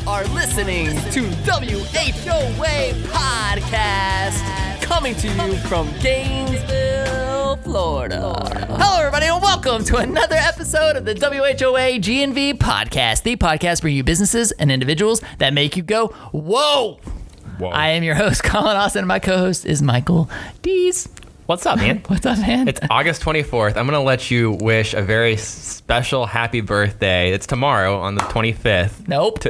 are listening to WHOA Podcast, coming to you from Gainesville, Florida. Hello, everybody, and welcome to another episode of the WHOA GNV Podcast, the podcast bringing you businesses and individuals that make you go, whoa! I am your host, Collin Austin, and my co-host is Michael Dees. What's up, man? What's up, man? It's August 24th. I'm going to let you wish a very special happy birthday. It's tomorrow on the 25th. Nope.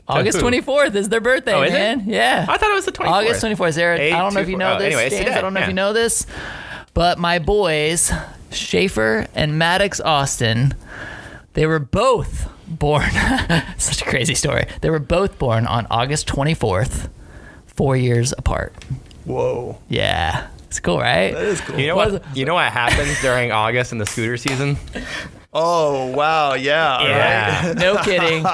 August 24th is their birthday, man. It? Yeah. I thought it was the 24th. August 24th. Sarah, I don't know if you know this. Anyway, James, I don't know if you know this, but my boys, Schaefer and Maddox Austin, they were both born, such a crazy story. They were both born on August 24th, 4 years apart. Whoa. Yeah. It's cool, right? That is cool. You know what happens during August in the scooter season? Oh, wow. Yeah. Right? No kidding.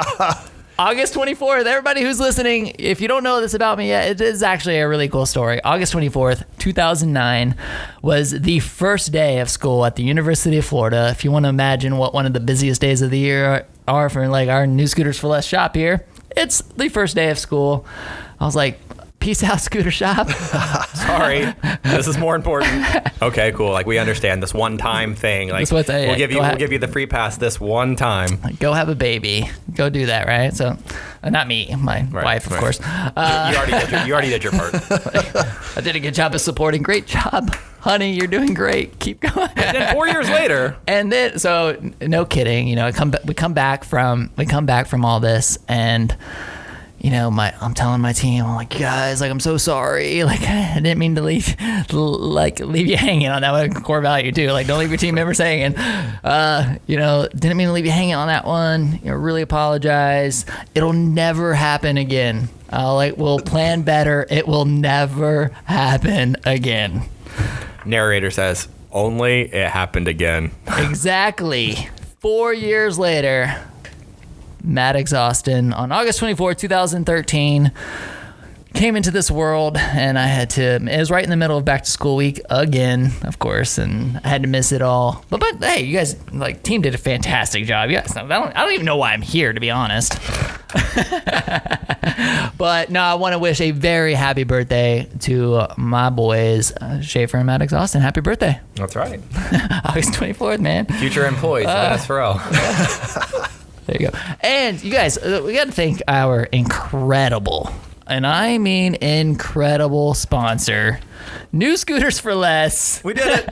August 24th, everybody who's listening, if you don't know this about me yet, it is actually a really cool story. August 24th, 2009 was the first day of school at the University of Florida. If you want to imagine what one of the busiest days of the year are for like our New Scooters for Less shop here, it's the first day of school. I was like, peace out, scooter shop. Sorry, this is more important. Okay, cool. Like, we understand this one-time thing. Like, we'll give you the free pass this one time. Go have a baby. Go do that, right? So, not me, my wife, of course. You already did your part. I did a good job of supporting. Great job, honey. You're doing great. Keep going. And then 4 years later, and then no kidding. You know, we come back from all this and. You know, I'm telling my team, I'm like, guys, like, I'm so sorry. Like, I didn't mean to leave you hanging on that one. Core value too. Like, don't leave your team members hanging. Didn't mean to leave you hanging on that one. You know, really apologize. It'll never happen again. We'll plan better. It will never happen again. Narrator says, only it happened again. Exactly. 4 years later. Maddox Austin on August 24, 2013 came into this world, and it was right in the middle of back to school week again, of course, and I had to miss it all. But hey, you guys, team did a fantastic job. Yes, I don't even know why I'm here, to be honest. But no, I want to wish a very happy birthday to my boys, Schaefer and Maddox Austin. Happy birthday. That's right. August 24th, man. Future employees, SFRL. There you go. And you guys, we got to thank our incredible, and I mean incredible sponsor, New Scooters for Less. We did it.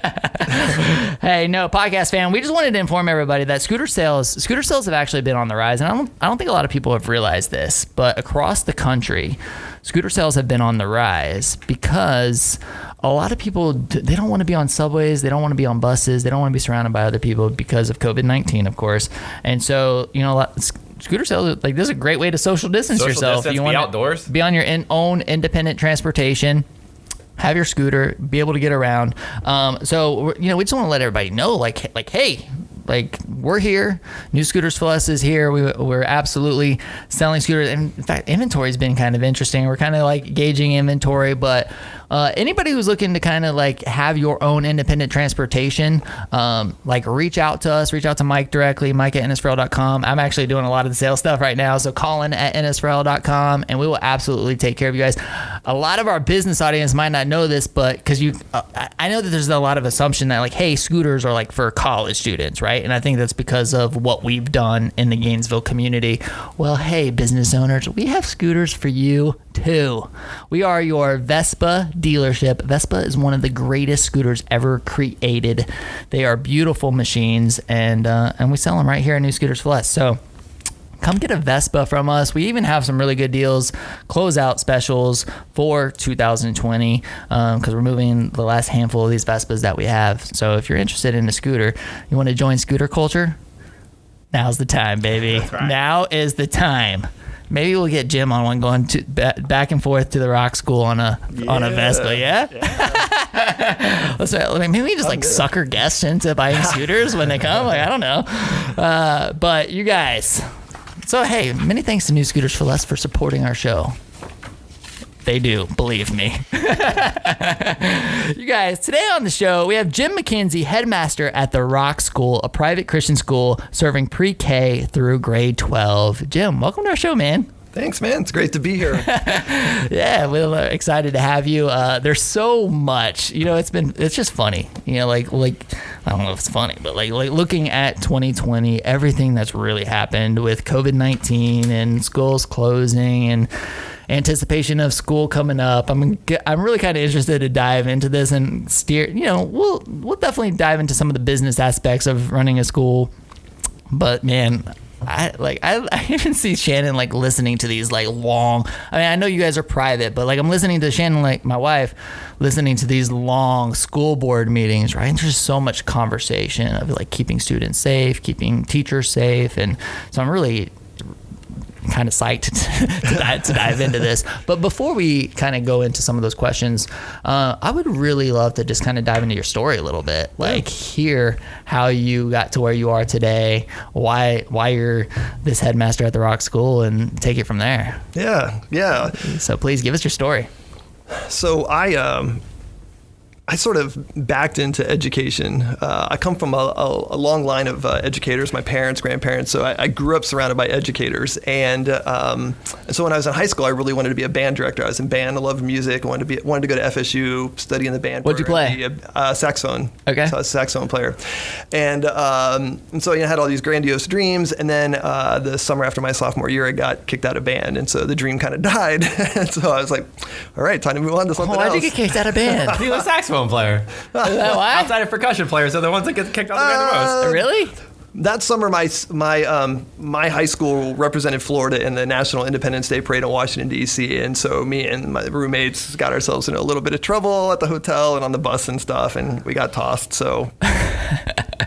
Hey, no, podcast fan, we just wanted to inform everybody that scooter sales have actually been on the rise. And I don't think a lot of people have realized this, but across the country, scooter sales have been on the rise because a lot of people, they don't want to be on subways, they don't want to be on buses, they don't want to be surrounded by other people because of COVID-19, of course. And so, scooter sales, this is a great way to social distance yourself. You want to be outdoors, be on your own independent transportation. Have your scooter, be able to get around. So we just want to let everybody know, hey, we're here. New Scooters for Less is here. We're absolutely selling scooters. In fact, inventory's been kind of interesting. We're kind of gauging inventory, but anybody who's looking to kind of have your own independent transportation, reach out to us, reach out to Mike directly, mike@nsfrl.com. I'm actually doing a lot of the sales stuff right now, so Collin@nsfrl.com, and we will absolutely take care of you guys. A lot of our business audience might not know this, but because I know that there's a lot of assumption that hey, scooters are for college students, right? And I think that's because of what we've done in the Gainesville community. Well, hey, business owners, we have scooters for you too. We are your Vespa dealership. Vespa is one of the greatest scooters ever created. They are beautiful machines, and we sell them right here at New Scooters for Less. So come get a Vespa from us. We even have some really good deals, closeout specials for 2020 because we're moving the last handful of these Vespas that we have. So if you're interested in a scooter, you want to join scooter culture, now's the time, baby. That's right. Now is the time. Maybe we'll get Jim on one going back and forth to the rock school on a Vespa, yeah? Maybe we just sucker guests into buying scooters when they come. I don't know. But you guys, so hey, many thanks to New Scooters for Less for supporting our show. They do, believe me. You guys, today on the show, we have Jim McKenzie, headmaster at the Rock School, a private Christian school serving pre-K through grade 12. Jim, welcome to our show, man. Thanks, man. It's great to be here. Yeah, we're excited to have you. There's so much, it's just funny, like I don't know if it's funny, but like looking at 2020, everything that's really happened with COVID-19 and schools closing and anticipation of school coming up. I'm really kind of interested to dive into this and steer, we'll definitely dive into some of the business aspects of running a school, but man, I even see Shannon like listening to these like long, I know you guys are private, but like I'm listening to Shannon, like my wife, listening to these long school board meetings, right? And there's so much conversation of like keeping students safe, keeping teachers safe. And so I'm really kind of psyched to dive into this. But before we kind of go into some of those questions, I would really love to just kind of dive into your story a little bit, like hear how you got to where you are today, why you're this headmaster at the Rock School, and take it from there. Yeah. So please give us your story. So I sort of backed into education. I come from a long line of educators, my parents, grandparents, so I grew up surrounded by educators. And so when I was in high school, I really wanted to be a band director. I was in band, I loved music, I wanted to go to FSU, study in the band. What'd you play? Saxophone. Okay. So I was a saxophone player. And so I had all these grandiose dreams, and then the summer after my sophomore year, I got kicked out of band, and so the dream kind of died. And so I was like, all right, time to move on to something else. Why'd you get kicked out of band? He was a saxophone player. Why? Outside of percussion players are the ones that get kicked out of the band the most. Really? That summer, my high school represented Florida in the National Independence Day Parade in Washington, D.C., and so me and my roommates got ourselves in a little bit of trouble at the hotel and on the bus and stuff, and we got tossed, so...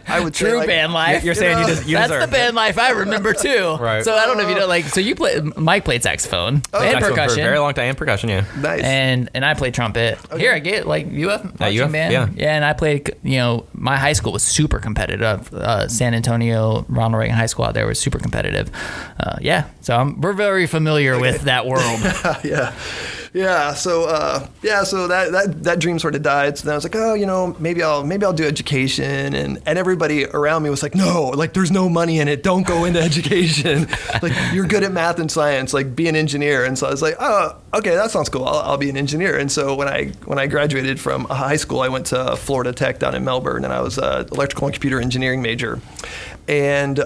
I would True say, band life. You're saying you that's the band life I remember too. Right. So I don't know if you know, so Mike played saxophone and saxophone percussion. for a very long time, and percussion, yeah. Nice. And I played trumpet. Okay. Here I get UF marching band. Yeah. And I played, my high school was super competitive. San Antonio, Ronald Reagan High School out there was super competitive. So we're very familiar with that world. Yeah. So that dream sort of died. So then I was like, maybe I'll do education, and everybody around me was like, no, like there's no money in it. Don't go into education. Like you're good at math and science. Like be an engineer. And so I was like, oh, okay, that sounds cool. I'll be an engineer. And so when I graduated from high school, I went to Florida Tech down in Melbourne, and I was an electrical and computer engineering major. And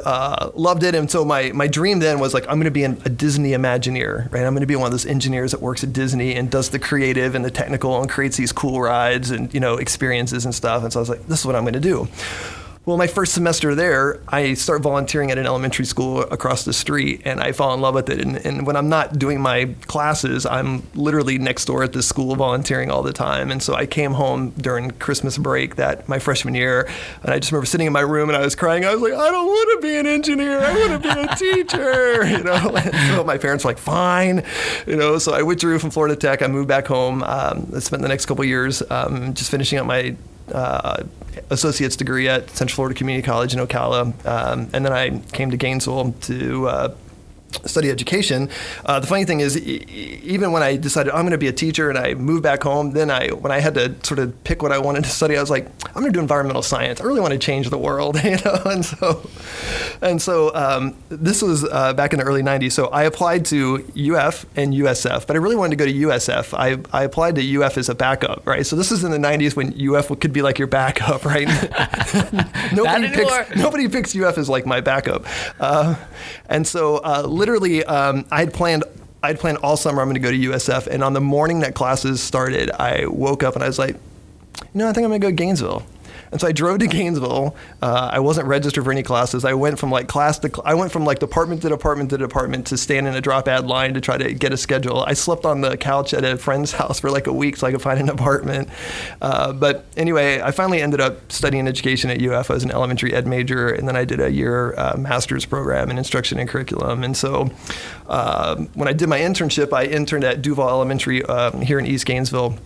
loved it. And so my dream then was like, I'm going to be a Disney Imagineer, right? I'm going to be one of those engineers that works at Disney and does the creative and the technical and creates these cool rides and, experiences and stuff. And so I was like, this is what I'm going to do. Well, my first semester there, I start volunteering at an elementary school across the street, and I fall in love with it. And when I'm not doing my classes, I'm literally next door at this school volunteering all the time. And so I came home during Christmas break my freshman year, and I just remember sitting in my room and I was crying. I was like, I don't want to be an engineer. I want to be a teacher. And so my parents were like, fine. So I withdrew from Florida Tech. I moved back home. I spent the next couple of years just finishing up my associate's degree at Central Florida Community College in Ocala, and then I came to Gainesville to study education. The funny thing is, even when I decided I'm going to be a teacher and I moved back home, then when I had to sort of pick what I wanted to study, I was like, I'm going to do environmental science. I really want to change the world, And so this was back in the early '90s. So I applied to UF and USF, but I really wanted to go to USF. I applied to UF as a backup, right? So this is in the '90s when UF could be like your backup, right? Nobody picks UF as like my backup, and so. Literally, I'd planned all summer I'm going to go to USF, and on the morning that classes started, I woke up and I was like, I think I'm going to go to Gainesville. And so I drove to Gainesville. I wasn't registered for any classes. I went from department to department to department to stand in a drop ad line to try to get a schedule. I slept on the couch at a friend's house for like a week so I could find an apartment. But anyway, I finally ended up studying education at UF. I was an elementary ed major, and then I did a year master's program in instruction and curriculum. And so when I did my internship, I interned at Duval Elementary here in East Gainesville.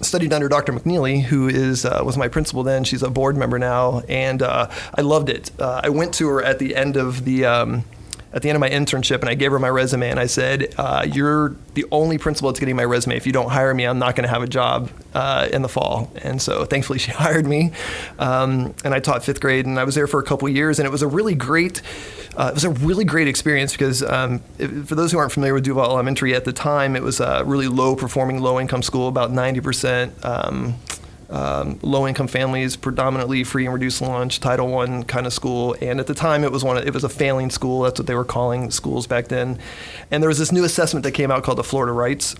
Studied under Dr. McNeely, who was my principal then. She's a board member now, and I loved it. I went to her at the end of the at the end of my internship, and I gave her my resume, and I said, you're the only principal that's getting my resume. If you don't hire me, I'm not going to have a job in the fall. And so thankfully she hired me, and I taught 5th grade, and I was there for a couple of years, and it was a really great experience because for those who aren't familiar with Duval Elementary at the time, it was a really low-performing, low-income school, about 90% low-income families, predominantly free and reduced lunch, Title I kind of school. And at the time, it was a failing school. That's what they were calling schools back then. And there was this new assessment that came out called the Florida Rights.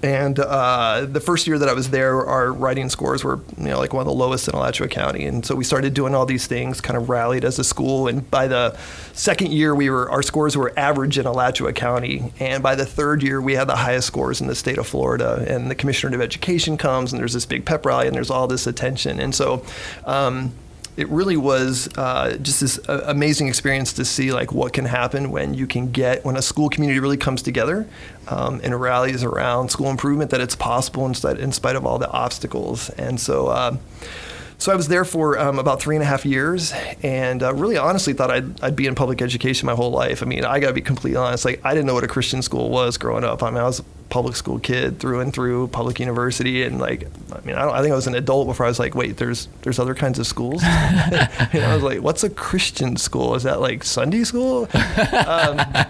And the first year that I was there, our writing scores were, like one of the lowest in Alachua County. And so we started doing all these things, kind of rallied as a school. And by the second year, our scores were average in Alachua County. And by the third year, we had the highest scores in the state of Florida. And the Commissioner of Education comes, and there's this big pep rally, and there's all this attention. And so it really was just this amazing experience to see like what can happen when a school community really comes together and rallies around school improvement, that it's possible in spite of all the obstacles. And so I was there for about 3.5 years, and really honestly thought I'd be in public education my whole life. I mean, I got to be completely honest. Like, I didn't know what a Christian school was growing up. I mean, I was a public school kid through and through, public university, and I think I was an adult before I was like, wait, there's other kinds of schools. I was like, what's a Christian school? Is that like Sunday school? But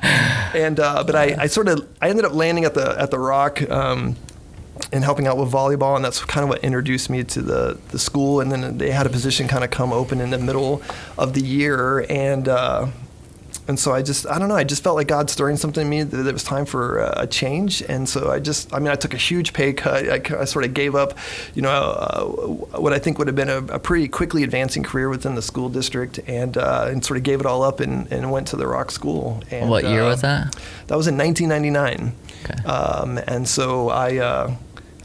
I ended up landing at the Rock. And helping out with volleyball, and that's kind of what introduced me to the school. And then they had a position kind of come open in the middle of the year, and so I just felt like God stirring something in me that it was time for a change. And so I took a huge pay cut. I sort of gave up, what I think would have been a pretty quickly advancing career within the school district, and sort of gave it all up and went to the Rock School. And, what year was that? That was in 1999. Okay. And so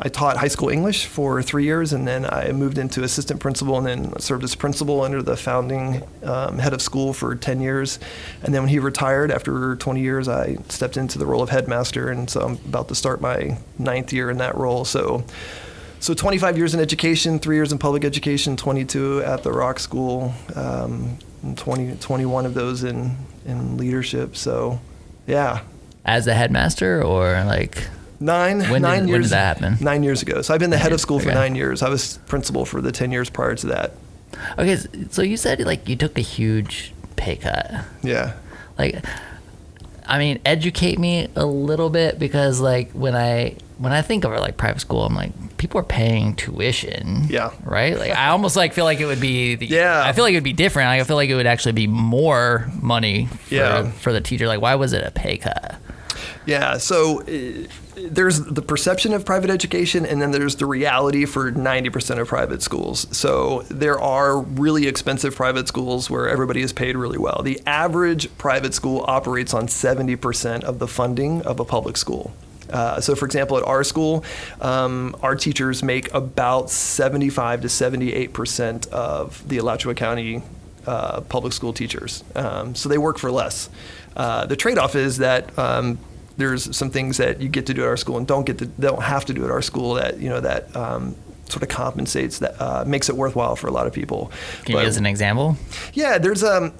I taught high school English for 3 years, and then I moved into assistant principal, and then served as principal under the founding head of school for 10 years. And then when he retired after 20 years, I stepped into the role of headmaster, and so I'm about to start my 9th year in that role. So 25 years in education, 3 years in public education, 22 at the Rock School, and 21 of those in leadership. So, yeah. As a headmaster, or like... Nine years. When did that happen? 9 years ago. So I've been the head of school for 9 years. I was principal for the 10 years prior to that. Okay, so you said like you took a huge pay cut. Yeah. Like, I mean, educate me a little bit, because like when I think of it like private school, I'm like, people are paying tuition. Yeah. Right? Like, I almost like feel like it would be I feel like it would be different. I feel like it would actually be more money for the teacher. Like, why was it a pay cut? Yeah, so there's the perception of private education, and then there's the reality for 90% of private schools. So there are really expensive private schools where everybody is paid really well. The average private school operates on 70% of the funding of a public school. So, for example, at our school, our teachers make about 75 to 78% of the Alachua County public school teachers. So they work for less. The trade-off is that there's some things that you get to do at our school and don't have to do at our school that sort of compensates, that makes it worthwhile for a lot of people. Can you give us an example? Yeah, there's one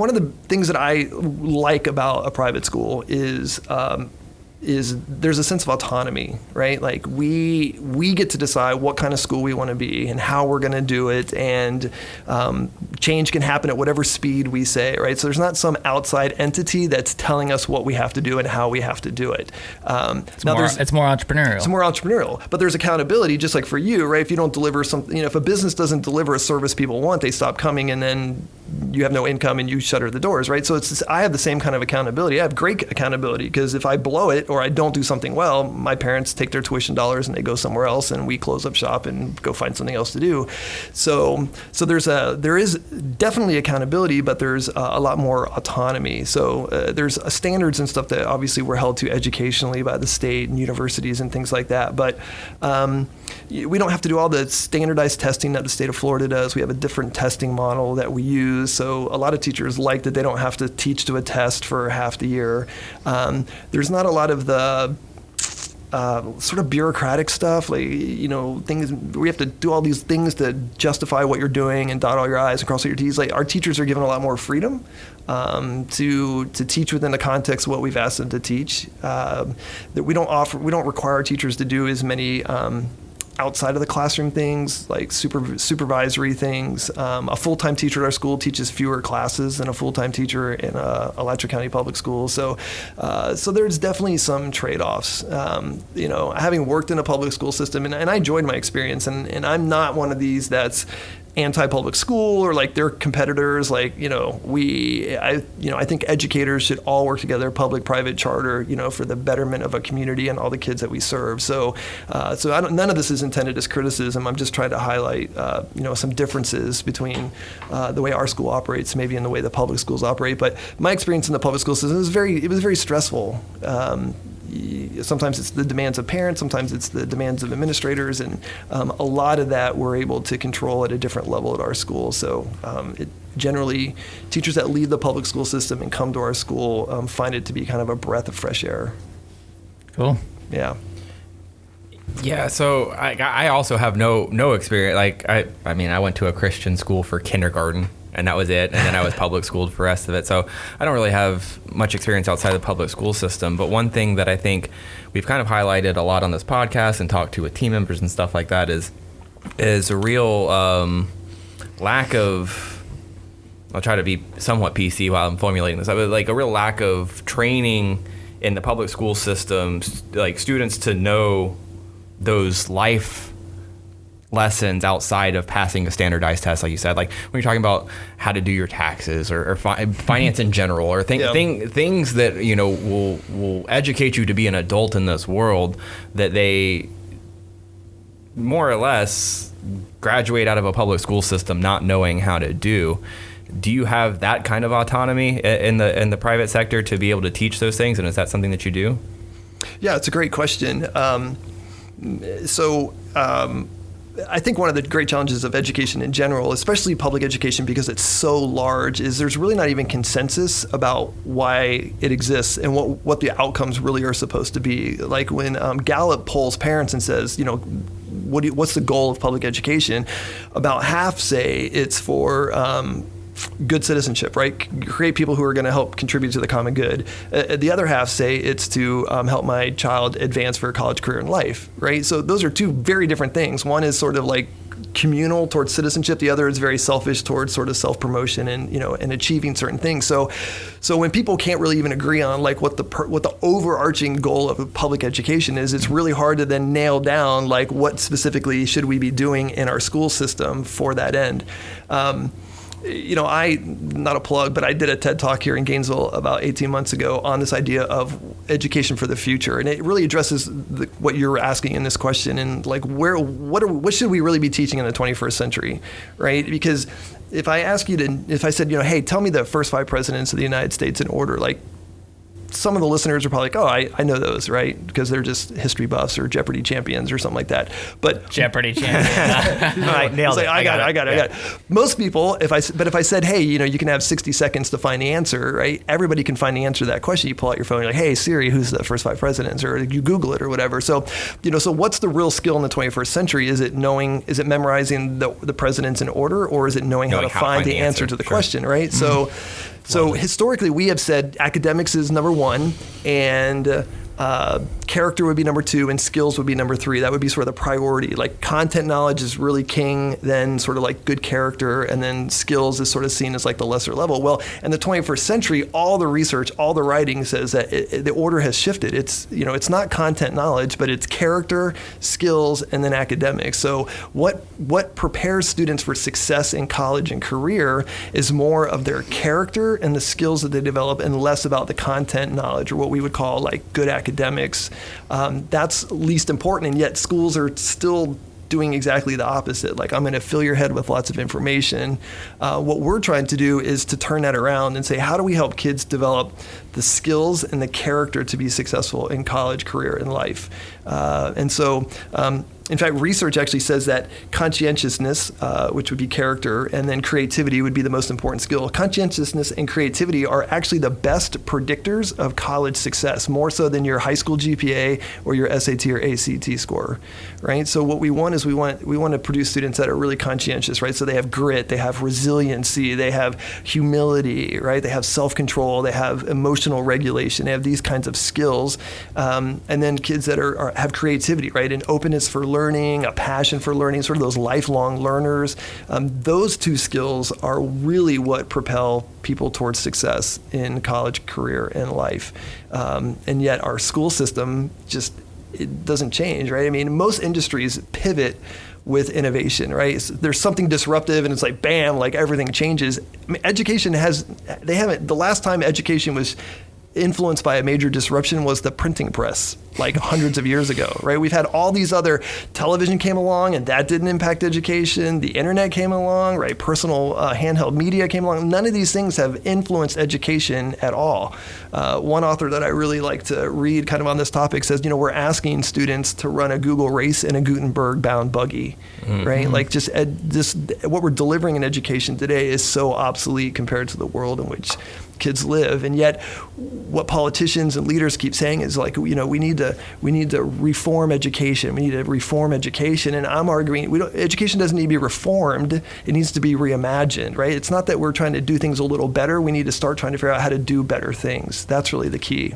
of the things that I like about a private school is there's a sense of autonomy, right? Like we get to decide what kind of school we want to be and how we're going to do it, and change can happen at whatever speed we say, right? So there's not some outside entity that's telling us what we have to do and how we have to do it. It's more entrepreneurial. It's more entrepreneurial, but there's accountability, just like for you, right? If you don't deliver something, if a business doesn't deliver a service people want, they stop coming, and then you have no income and you shutter the doors, right? So I have the same kind of accountability. I have great accountability, because if I blow it or I don't do something well, my parents take their tuition dollars and they go somewhere else, and we close up shop and go find something else to do. So there is definitely accountability, but there's a lot more autonomy. So there's standards and stuff that obviously we're held to educationally by the state and universities and things like that. But we don't have to do all the standardized testing that the state of Florida does. We have a different testing model that we use. So a lot of teachers like that they don't have to teach to a test for half the year. There's not a lot of the sort of bureaucratic stuff, like, things we have to do all these things to justify what you're doing and dot all your I's and cross all your T's. Like, our teachers are given a lot more freedom to teach within the context of what we've asked them to teach. That we don't require our teachers to do as many outside of the classroom things, like supervisory things. A full-time teacher at our school teaches fewer classes than a full-time teacher in Alachua County Public Schools. So there's definitely some trade-offs. Having worked in a public school system, and I enjoyed my experience, and I'm not one of these that's anti-public school or like their competitors. Like, I think educators should all work together, public, private, charter, for the betterment of a community and all the kids that we serve. So none of this is intended as criticism. I'm just trying to highlight, some differences between the way our school operates, maybe in the way the public schools operate. But my experience in the public school system was very stressful. Sometimes it's the demands of parents, sometimes it's the demands of administrators, and a lot of that we're able to control at a different level at our school. So generally, teachers that leave the public school system and come to our school find it to be kind of a breath of fresh air. Cool. Yeah. Yeah, so I also have no experience. Like, I mean, I went to a Christian school for kindergarten, and that was it. And then I was public schooled for the rest of it. So I don't really have much experience outside the public school system. But one thing that I think we've kind of highlighted a lot on this podcast and talked to with team members and stuff like that is a real lack of, I'll try to be somewhat PC while I'm formulating this, but like a real lack of training in the public school systems, like students to know those life lessons outside of passing a standardized test, like you said, like when you're talking about how to do your taxes or finance in general, or things that will educate you to be an adult in this world, that they more or less graduate out of a public school system not knowing how to do. Do you have that kind of autonomy in the private sector to be able to teach those things, and is that something that you do? Yeah, it's a great question. I think one of the great challenges of education in general, especially public education, because it's so large, is there's really not even consensus about why it exists and what the outcomes really are supposed to be. Like when Gallup polls parents and says, what's the goal of public education? About half say it's for good citizenship, right? Create people who are going to help contribute to the common good. The other half say it's to help my child advance for a college career in life, right? So those are two very different things. One is sort of like communal towards citizenship. The other is very selfish towards sort of self-promotion and achieving certain things. So when people can't really even agree on like what the overarching goal of public education is, it's really hard to then nail down like what specifically should we be doing in our school system for that end. Not a plug, but I did a TED Talk here in Gainesville about 18 months ago on this idea of education for the future. And it really addresses what you're asking in this question, and like what should we really be teaching in the 21st century, right? Because if I said, hey, tell me the first 5 presidents of the United States in order, like some of the listeners are probably like, oh, I know those, right? Because they're just history buffs or Jeopardy champions or something like that. But Jeopardy champion. Nailed it. I got it. Most people, if I said, hey, you can have 60 seconds to find the answer, right? Everybody can find the answer to that question. You pull out your phone, you're like, hey, Siri, who's the first 5 presidents? Or you Google it or whatever. So, so what's the real skill in the 21st century? Is it memorizing the presidents in order, or is it knowing how to find the answer to the question, right? Mm-hmm. So historically, we have said academics is number 1, and character would be number 2, and skills would be number 3. That would be sort of the priority. Like content knowledge is really king, then sort of like good character, and then skills is sort of seen as like the lesser level. Well, in the 21st century, all the research, all the writing says that the order has shifted. It's it's not content knowledge, but it's character, skills, and then academics. So what prepares students for success in college and career is more of their character and the skills that they develop, and less about the content knowledge, or what we would call like good academics. That's least important, and yet schools are still doing exactly the opposite. Like, I'm going to fill your head with lots of information. What we're trying to do is to turn that around and say, how do we help kids develop the skills and the character to be successful in college, career, and life. In fact, research actually says that conscientiousness, which would be character, and then creativity would be the most important skill. Conscientiousness and creativity are actually the best predictors of college success, more so than your high school GPA or your SAT or ACT score, right? So what we want is we want to produce students that are really conscientious, right? So they have grit, they have resiliency, they have humility, right? They have self-control, they have emotional regulation, they have these kinds of skills, and then kids that have creativity, right? An openness for learning, a passion for learning, sort of those lifelong learners. Those two skills are really what propel people towards success in college, career, and life. And yet our school system it doesn't change, right? I mean, most industries pivot with innovation, right? There's something disruptive and it's like, bam, like everything changes. I mean, the last time education was influenced by a major disruption was the printing press, like hundreds of years ago, right? We've had all these other, television came along and that didn't impact education. The internet came along, right? Personal handheld media came along. None of these things have influenced education at all. One author that I really like to read kind of on this topic says, we're asking students to run a Google race in a Gutenberg bound buggy, right? Like what we're delivering in education today is so obsolete compared to the world in which kids live. And yet what politicians and leaders keep saying is like, we need to reform education. We need to reform education. And I'm arguing education doesn't need to be reformed. It needs to be reimagined, right? It's not that we're trying to do things a little better. We need to start trying to figure out how to do better things. That's really the key.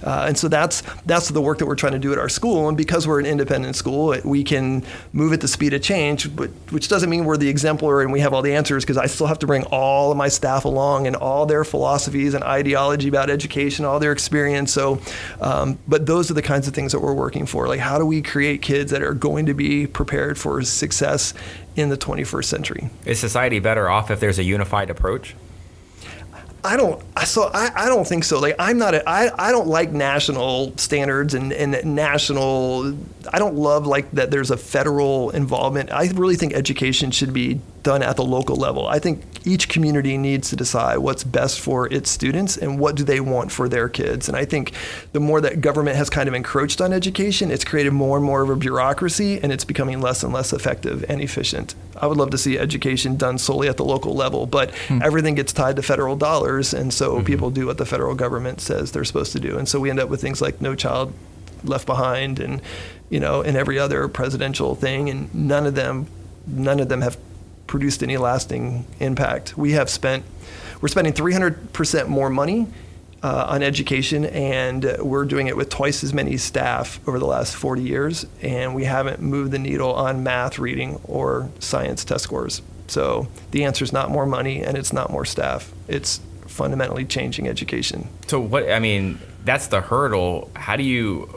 And so that's the work that we're trying to do at our school. And because we're an independent school, we can move at the speed of change, which doesn't mean we're the exemplar and we have all the answers, because I still have to bring all of my staff along and all their philosophies and ideology about education, all their experience. So, but those are the kinds of things that we're working for. Like, how do we create kids that are going to be prepared for success in the 21st century? Is society better off if there's a unified approach? I don't think so. Like, I don't like national standards and national, I don't love like that there's a federal involvement. I really think education should be done at the local level. I think each community needs to decide what's best for its students and what do they want for their kids. And I think the more that government has kind of encroached on education, it's created more and more of a bureaucracy, and it's becoming less and less effective and efficient. I would love to see education done solely at the local level, but everything gets tied to federal dollars, and so people do what the federal government says they're supposed to do. And so we end up with things like No Child Left Behind and, and every other presidential thing, and none of them have produced any lasting impact. We're spending 300% more money on education, and we're doing it with twice as many staff over the last 40 years, and we haven't moved the needle on math, reading, or science test scores. So the answer is not more money, and it's not more staff. It's fundamentally changing education. So that's the hurdle. How do you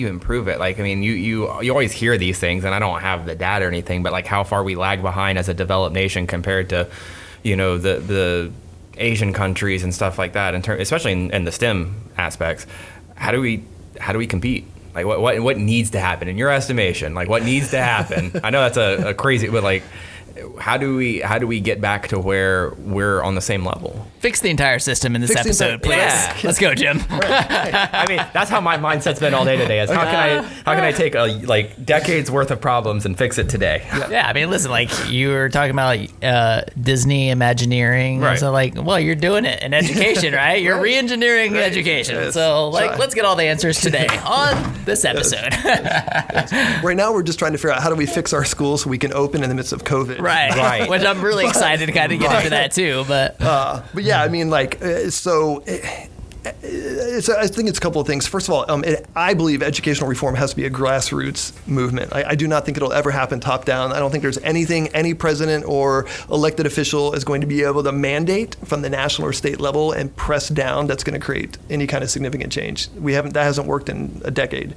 improve it? Like, you always hear these things, and I don't have the data or anything, but like how far we lag behind as a developed nation compared to, the Asian countries and stuff like that, especially in the STEM aspects. How do we compete? Like, what needs to happen in your estimation? Like, what needs to happen? I know that's a crazy, but like, how do we get back to where we're on the same level? Fix the entire system in this episode, please. Yeah. Let's go, Jim. That's how my mindset's been all day today. Is how can I take decades worth of problems and fix it today? Yeah, listen, like you were talking about Disney Imagineering, right? So you're doing it in education, right? You're re-engineering education. Yes. So let's get all the answers today on this episode. Yes. Right now, we're just trying to figure out how do we fix our schools so we can open in the midst of COVID. Right. Which I'm really excited to kind of get into that too. But yeah, I think it's a couple of things. First of all, I believe educational reform has to be a grassroots movement. I do not think it'll ever happen top down. I don't think there's anything any president or elected official is going to be able to mandate from the national or state level and press down that's going to create any kind of significant change. That hasn't worked in a decade,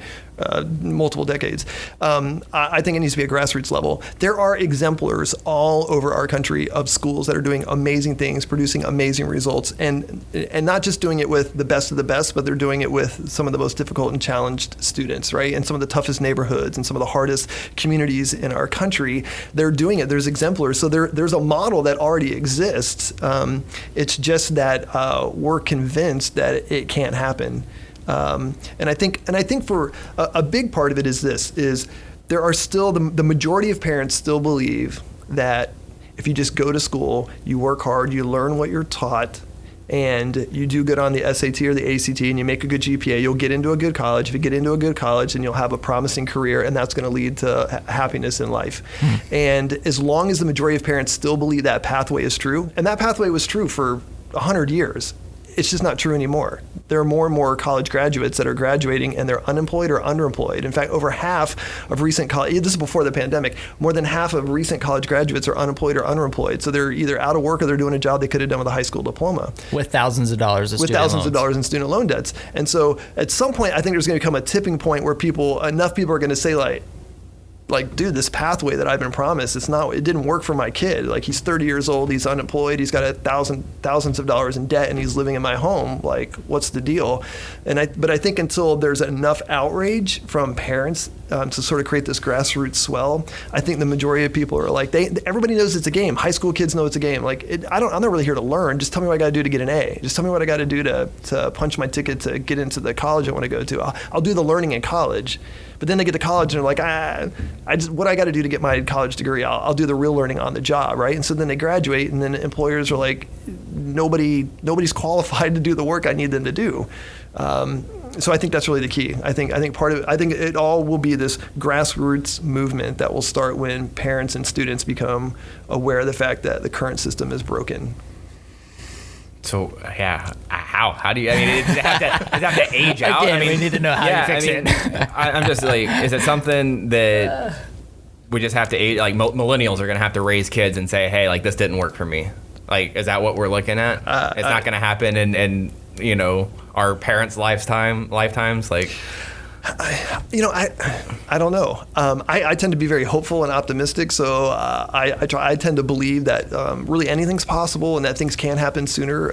multiple decades. I think it needs to be a grassroots level. There are exemplars all over our country of schools that are doing amazing things, producing amazing results, and not just doing it with the best of the best, but they're doing it with some of the most difficult and challenged students, right? And some of the toughest neighborhoods and some of the hardest communities in our country. They're doing it. There's exemplars. So there's a model that already exists. It's just that we're convinced that it can't happen. And I think for a big part of it is there are still the majority of parents still believe that if you just go to school, you work hard, you learn what you're taught, and you do good on the SAT or the ACT, and you make a good GPA, you'll get into a good college. If you get into a good college, then you'll have a promising career, and that's going to lead to happiness in life. And as long as the majority of parents still believe that pathway is true, and that pathway was true for 100 years, it's just not true anymore. There are more and more college graduates that are graduating and they're unemployed or underemployed. In fact, over half of recent college, this is before the pandemic, more than half of recent college graduates are unemployed or underemployed. So they're either out of work or they're doing a job they could have done with a high school diploma. With thousands of dollars of in student loan debts. And so at some point, I think there's going to come a tipping point where enough people are going to say like, dude, this pathway that I've been promised, it didn't work for my kid. Like, he's 30 years old, he's unemployed, he's got thousands of dollars in debt, and he's living in my home. Like, what's the deal? But I think until there's enough outrage from parents to sort of create this grassroots swell, I think the majority of people are like, everybody knows it's a game. High school kids know it's a game. Like, I'm not really here to learn. Just tell me what I got to do to get an A. Just tell me what I got to do to punch my ticket to get into the college I want to go to. I'll do the learning in college. But then they get to college and they're like, what I got to do to get my college degree? I'll do the real learning on the job, right? And so then they graduate, and then employers are like, nobody's qualified to do the work I need them to do. So I think that's really the key. I think it all will be this grassroots movement that will start when parents and students become aware of the fact that the current system is broken. So yeah, how do you? I mean, does it have to age out? Again, I mean, we need to know how you fix it. I'm just like, is it something that we just have to age? Like millennials are going to have to raise kids and say, hey, like, this didn't work for me. Like, is that what we're looking at? It's not going to happen in our parents' lifetimes. Like, I don't know. I tend to be very hopeful and optimistic, so I tend to believe that really anything's possible and that things can happen sooner.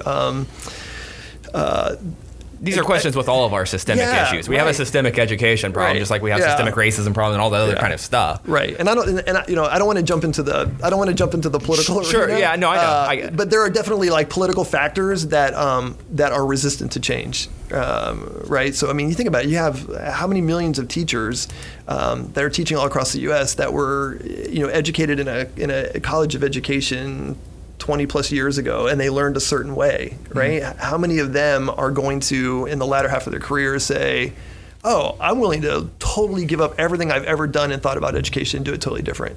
These are questions with all of our systemic issues. We have a systemic education problem, just like we have systemic racism problem and all that other kind of stuff. Right. And I don't want to jump into the political arena. Sure. Yeah. No, I know. But there are definitely like political factors that are resistant to change. Right. So I mean, you think about it. You have how many millions of teachers that are teaching all across the U.S. that were educated in a college of education 20 plus years ago, and they learned a certain way, right? Mm-hmm. How many of them are going to, in the latter half of their career, say, oh, I'm willing to totally give up everything I've ever done and thought about education and do it totally different,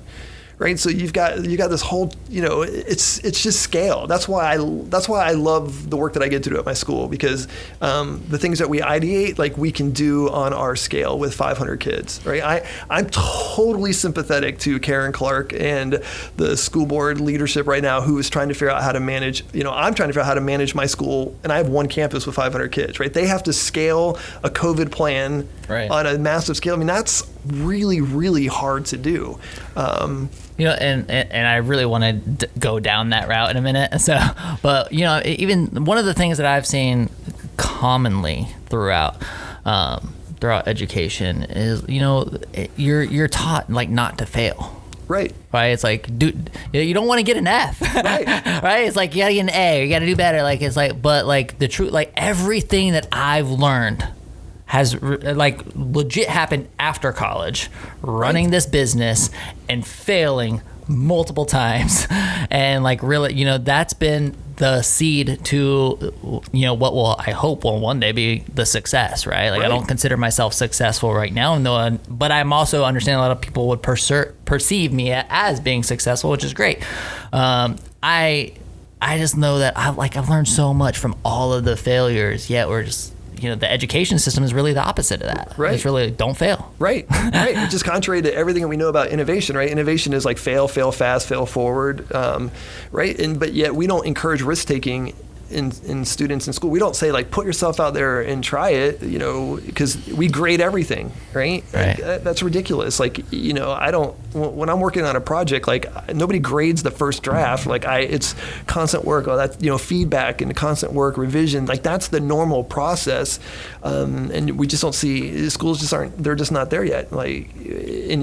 right? So you got this whole, it's just scale. That's why I love the work that I get to do at my school, because the things that we ideate, like, we can do on our scale with 500 kids, right? I'm totally sympathetic to Karen Clark and the school board leadership right now, who is trying to figure out how to manage, I'm trying to figure out how to manage my school, and I have one campus with 500 kids, right? They have to scale a COVID plan on a massive scale. I mean, that's really, really hard to do. And I really want to go down that route in a minute. So, but even one of the things that I've seen commonly throughout education is, you're taught, like, not to fail. Right. It's like, dude, you don't want to get an F. Right. Right. It's like, you gotta get an A. You gotta do better. Like, it's like, but like the truth, like, everything that I've learned has like legit happened after college, running this business and failing multiple times, and like really, that's been the seed to what will, I hope, will one day be the success, right? Like, I don't consider myself successful right now, but I'm also understanding a lot of people would perceive me as being successful, which is great. I just know that I've learned so much from all of the failures, yet we're just, the education system is really the opposite of that. Right. It's really, don't fail. Right. Which is contrary to everything that we know about innovation, right? Innovation is like fail fast, fail forward, right? But yet we don't encourage risk-taking in students in school. We don't say like put yourself out there and try it, because we grade everything, right? Right. Like, that's ridiculous. Like, I don't, when I'm working on a project, like nobody grades the first draft. Like it's constant work. Oh, that's, feedback and constant work, revision. Like that's the normal process. And we just don't see, schools just aren't, they're just not there yet. Like, and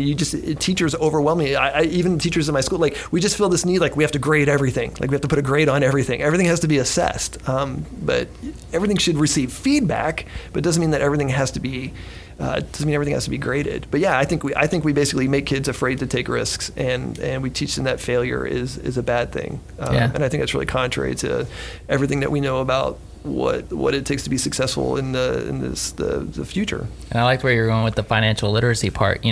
teachers overwhelm me. Even teachers in my school, like we just feel this need, like we have to grade everything. Like we have to put a grade on everything. Everything has to be assessed. But everything should receive feedback, but it doesn't mean that everything has to be graded. But yeah, I think we basically make kids afraid to take risks, and we teach them that failure is a bad thing. And I think that's really contrary to everything that we know about what it takes to be successful in the future. And I liked where you're going with the financial literacy part.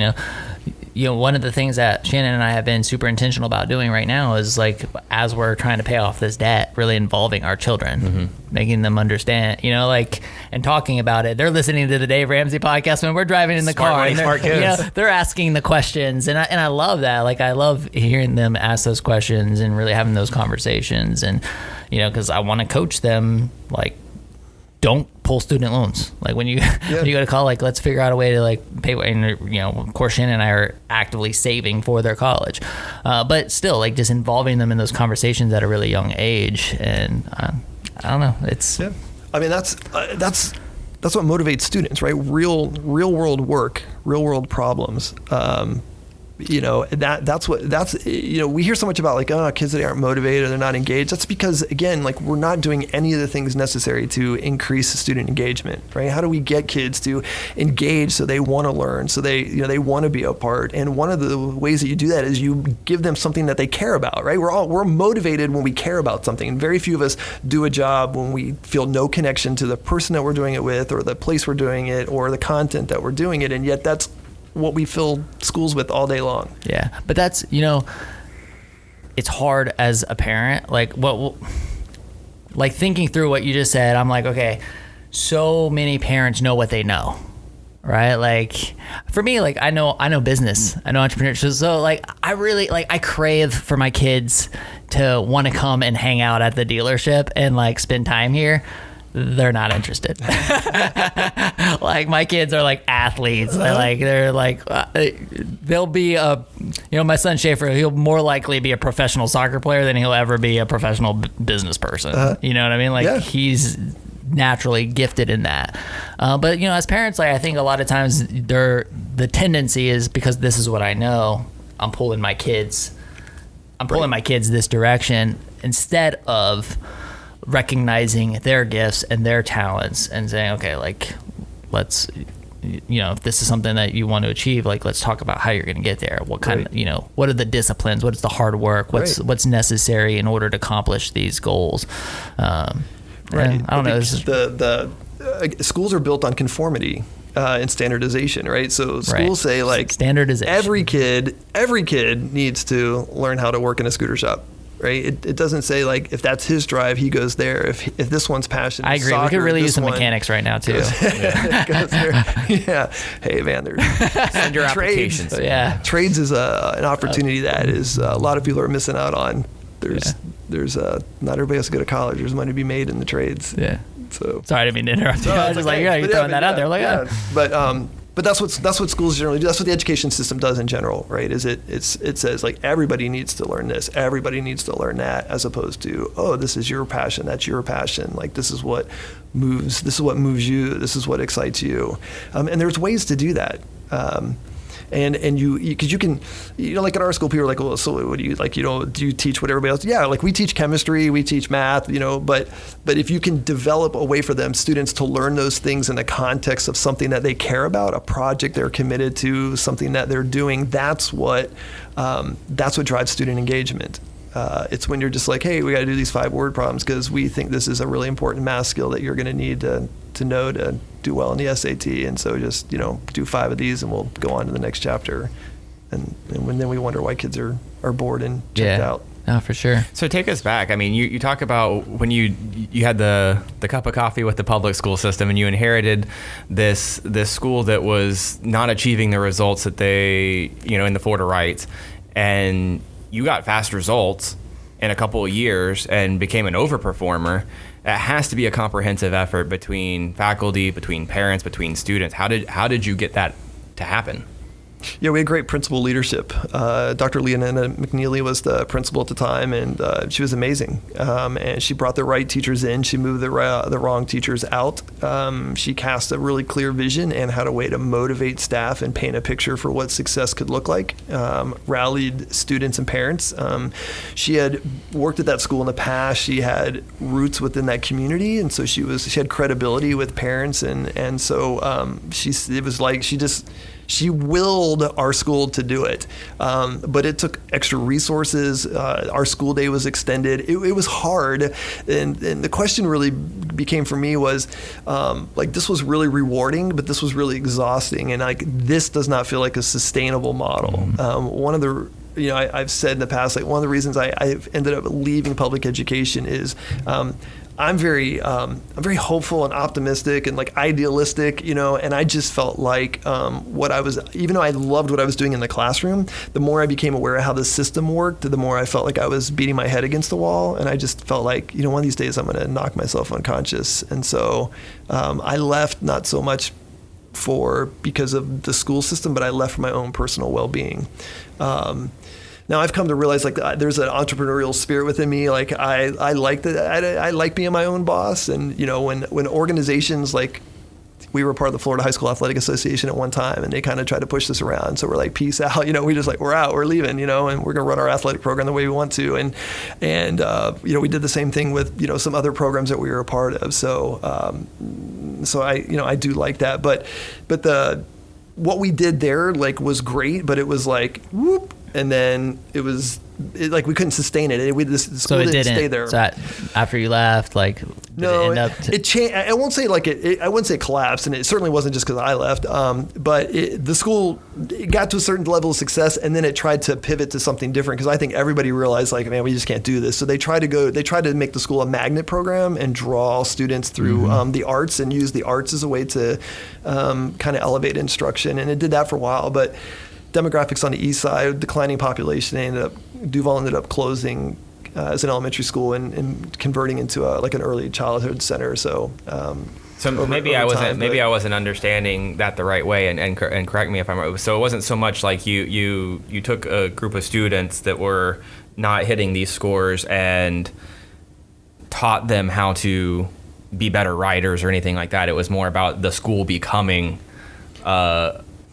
One of the things that Shannon and I have been super intentional about doing right now is, like, as we're trying to pay off this debt, really involving our children, making them understand, and talking about it. They're listening to the Dave Ramsey podcast when we're driving in the car. And smart kids. They're asking the questions, and I love that. Like, I love hearing them ask those questions and really having those conversations, and because I want to coach them, like, don't pull student loans. Like when you when you go to college, let's figure out a way to like pay. And of course, Shannon and I are actively saving for their college, but still, like just involving them in those conversations at a really young age. And I don't know, it's. Yeah. I mean, that's what motivates students, right? Real world work, real world problems. We hear so much about like, kids that aren't motivated, they're not engaged. That's because, again, like we're not doing any of the things necessary to increase student engagement, right? How do we get kids to engage so they want to learn, so they want to be a part? And one of the ways that you do that is you give them something that they care about, right? We're motivated when we care about something. And very few of us do a job when we feel no connection to the person that we're doing it with, or the place we're doing it, or the content that we're doing it. And yet that's what we fill schools with all day long. Yeah, but that's, it's hard as a parent. Like like thinking through what you just said, I'm like, okay, so many parents know what they know, right? Like for me, like I know business, I know entrepreneurship. So like I really I crave for my kids to want to come and hang out at the dealership and like spend time here. They're not interested. Like my kids are like athletes. They're like they'll be my son Schaefer, he'll more likely be a professional soccer player than he'll ever be a professional business person. You know what I mean? Like he's naturally gifted in that. But as parents, like I think a lot of times the tendency is, because this is what I know, I'm pulling my kids this direction, instead of recognizing their gifts and their talents and saying, okay, like let's, if this is something that you want to achieve, like let's talk about how you're going to get there. What kind of, what are the disciplines? What is the hard work? What's necessary in order to accomplish these goals? I don't know. The schools are built on conformity and standardization, right? So schools say like standardization. Every kid needs to learn how to work in a scooter shop. Right. It doesn't say like if that's his drive, he goes there. If this one's passion, I agree. Soccer, we could really use some mechanics right now too. Goes there. Yeah. Hey man, send your applications. Yeah. Trades is an opportunity that is a lot of people are missing out on. There's not everybody has to go to college. There's money to be made in the trades. Yeah. So sorry, I didn't mean to interrupt you. I was just like, you're throwing that out there. Like, But that's what schools generally do. That's what the education system does in general, right? Is it says like everybody needs to learn this, everybody needs to learn that, as opposed to, oh, this is your passion, that's your passion. Like this is what moves you, this is what excites you, and there's ways to do that. And you because you can, like at our school, people are like, well, so what do you like? Do you teach what everybody else? Yeah, like we teach chemistry, we teach math, but if you can develop a way for students to learn those things in the context of something that they care about, a project they're committed to, something that they're doing, that's what drives student engagement. It's when you're just like, hey, we got to do these 5 word problems because we think this is a really important math skill that you're going to need to know to do well in the SAT, and so just do 5 of these and we'll go on to the next chapter, and then we wonder why kids are bored and checked out. Oh, for sure. So take us back. I mean, you talk about when you had the cup of coffee with the public school system, and you inherited this school that was not achieving the results that they in the Florida Rights, and you got fast results in a couple of years and became an overperformer. it has to be a comprehensive effort between faculty, between parents, between students. How did you get that to happen? Yeah, we had great principal leadership. Dr. Leonina McNeely was the principal at the time, and she was amazing. And she brought the right teachers in. She moved the wrong teachers out. She cast a really clear vision and had a way to motivate staff and paint a picture for what success could look like. Rallied students and parents. She had worked at that school in the past. She had roots within that community, and so she had credibility with parents, and so it was like she willed our school to do it, but it took extra resources. Our school day was extended. It was hard, and the question really became for me was, this was really rewarding, but this was really exhausting, and this does not feel like a sustainable model. One of the I've said in the past, one of the reasons I've ended up leaving public education is I'm very hopeful and optimistic and idealistic, and I just felt like even though I loved what I was doing in the classroom, the more I became aware of how the system worked, the more I felt like I was beating my head against the wall, and I just felt like, one of these days I'm going to knock myself unconscious. And so I left not so much because of the school system, but I left for my own personal well-being. Now I've come to realize there's an entrepreneurial spirit within me. I like being my own boss, and when organizations we were part of the Florida High School Athletic Association at one time, and they kind of tried to push this around. So we're like, peace out. We just we're out, we're leaving, and we're going to run our athletic program the way we want to. And we did the same thing with, some other programs that we were a part of. So I do like that. But what we did there, was great, but it was whoop. And then we couldn't sustain it. The school didn't stay there. So after you left, it changed. I won't say I wouldn't say it collapsed, and it certainly wasn't just because I left. But the school got to a certain level of success, and then it tried to pivot to something different because I think everybody realized man, we just can't do this. So they tried to make the school a magnet program and draw students through the arts and use the arts as a way to kind of elevate instruction, and it did that for a while, but. Demographics on the east side, declining population, Duval ended up closing as an elementary school and converting into an early childhood center. So maybe I wasn't understanding that the right way, and correct me if I'm wrong. So it wasn't so much like you took a group of students that were not hitting these scores and taught them how to be better writers or anything like that. It was more about the school becoming.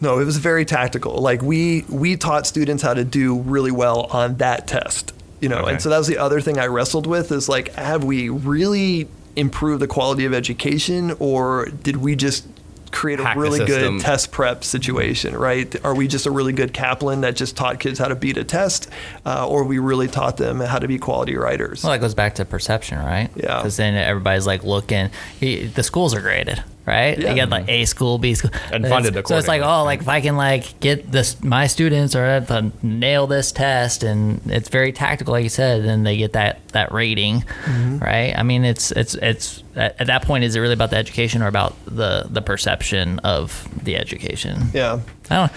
No, it was very tactical. We taught students how to do really well on that test, Okay. And so that was the other thing I wrestled with is have we really improved the quality of education, or did we just create a really good test prep situation, right? Are we just a really good Kaplan that just taught kids how to beat a test, or we really taught them how to be quality writers? Well, that goes back to perception, right? Yeah. Because then everybody's looking. The schools are graded, right? Yeah. You got A school, B school, and funded accordingly. So it's if I can get my students or nail this test, and it's very tactical, like you said, then they get that rating, right? I mean, it's at that point, is it really about the education or about the perception of the education? Yeah. I don't know.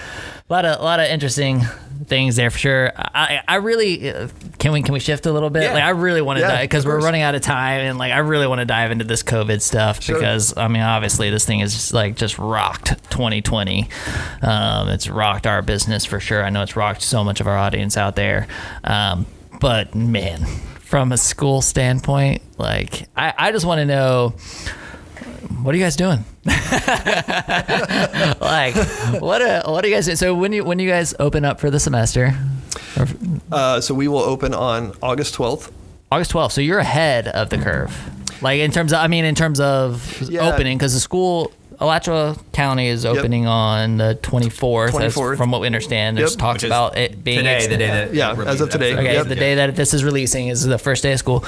A lot of interesting things there for sure. I really can we shift a little bit? Yeah. I really want to dive because we're course. running out of time, and I really want to dive into this COVID stuff because obviously this thing is just rocked 2020. It's rocked our business for sure. I know it's rocked so much of our audience out there. But man, from a school standpoint, I just want to know, what are you guys doing? What are you guys doing? So when you guys open up for the semester? So we will open on August 12th. August 12th. So you're ahead of the curve. In terms of opening, because the school, Alachua County is opening on the 24th. From what we understand. There's talks about it being today, the day that as of today. Okay, the day that this is releasing is the first day of school.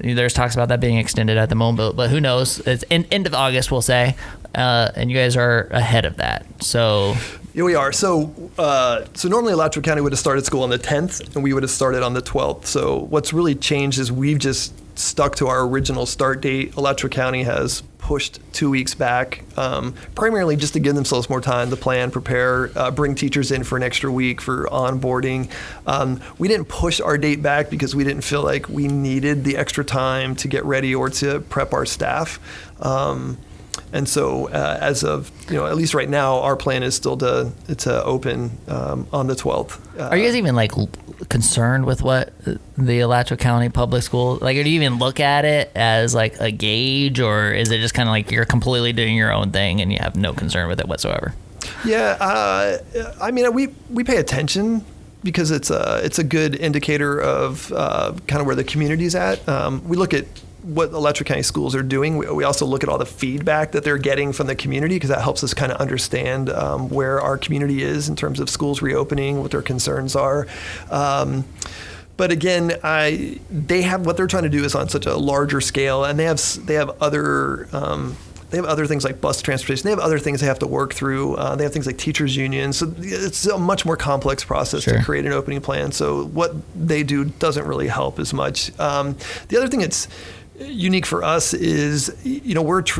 There's talks about that being extended at the moment, but who knows? It's end of August, we'll say, and you guys are ahead of that. So Yeah, we are. So normally Alachua County would have started school on the 10th, and we would have started on the 12th. So what's really changed is we've just stuck to our original start date. Alachua County has pushed 2 weeks back, primarily just to give themselves more time to plan, prepare, bring teachers in for an extra week for onboarding. We didn't push our date back because we didn't feel like we needed the extra time to get ready or to prep our staff. And so as of, at least right now, our plan is still to open on the 12th. Are you guys even like concerned with what the Alachua County Public School, like, do you even look at it as like a gauge, or is it just kind of like you're completely doing your own thing and you have no concern with it whatsoever? Yeah, I mean, we pay attention because it's a good indicator of kind of where the community's at. We look at what Alachua County schools are doing. We also look at all the feedback that they're getting from the community, because that helps us kind of understand where our community is in terms of schools reopening, what their concerns are. But again, they have, what they're trying to do is on such a larger scale, and they have other things like bus transportation. They have other things they have to work through. They have things like teachers unions. So it's a much more complex process to create an opening plan. So what they do doesn't really help as much. The other thing that's unique for us is,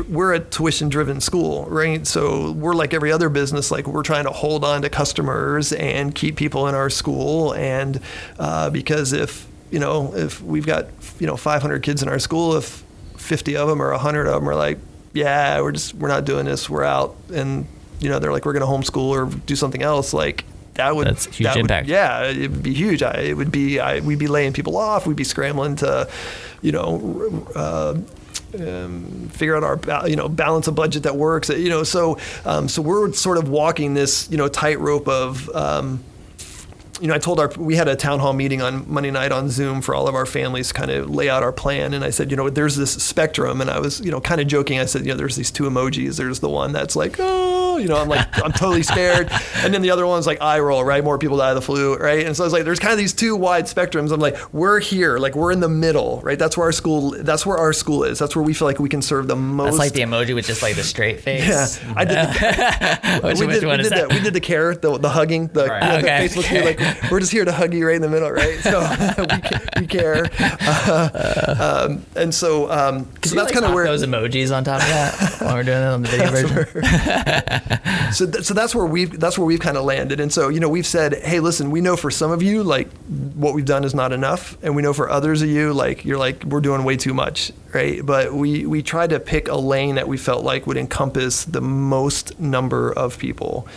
we're a tuition-driven school, right? So we're like every other business, like we're trying to hold on to customers and keep people in our school. And because if we've got 500 kids in our school, if 50 of them or 100 of them are like, yeah, we're not doing this, we're out, and they're like, we're going to homeschool or do something else, like that's huge impact. Yeah, it would be huge. We'd be laying people off. We'd be scrambling to, figure out our balance a budget that works. So we're sort of walking this tightrope of. We had a town hall meeting on Monday night on Zoom for all of our families to kind of lay out our plan. And I said, there's this spectrum. And I was, kind of joking. I said, there's these two emojis. There's the one that's like, oh, I'm like, I'm totally scared. And then the other one's like eye roll, right? More people die of the flu, right? And so I was like, there's kind of these two wide spectrums. I'm like, we're here, like we're in the middle, right? That's where our school is. That's where we feel like we can serve the most. That's like the emoji with just like the straight face. Yeah. I did. Which one is that? We did the care, the hugging, the Facebook here, like, we're just here to hug you right in the middle, right? So we care, and so that's kind of where those emojis on top of that while we're doing it on the video version. So that's where we've kind of landed, and so we've said, hey, listen, we know for some of you like what we've done is not enough, and we know for others of you like you're like we're doing way too much, right? But we tried to pick a lane that we felt like would encompass the most number of people.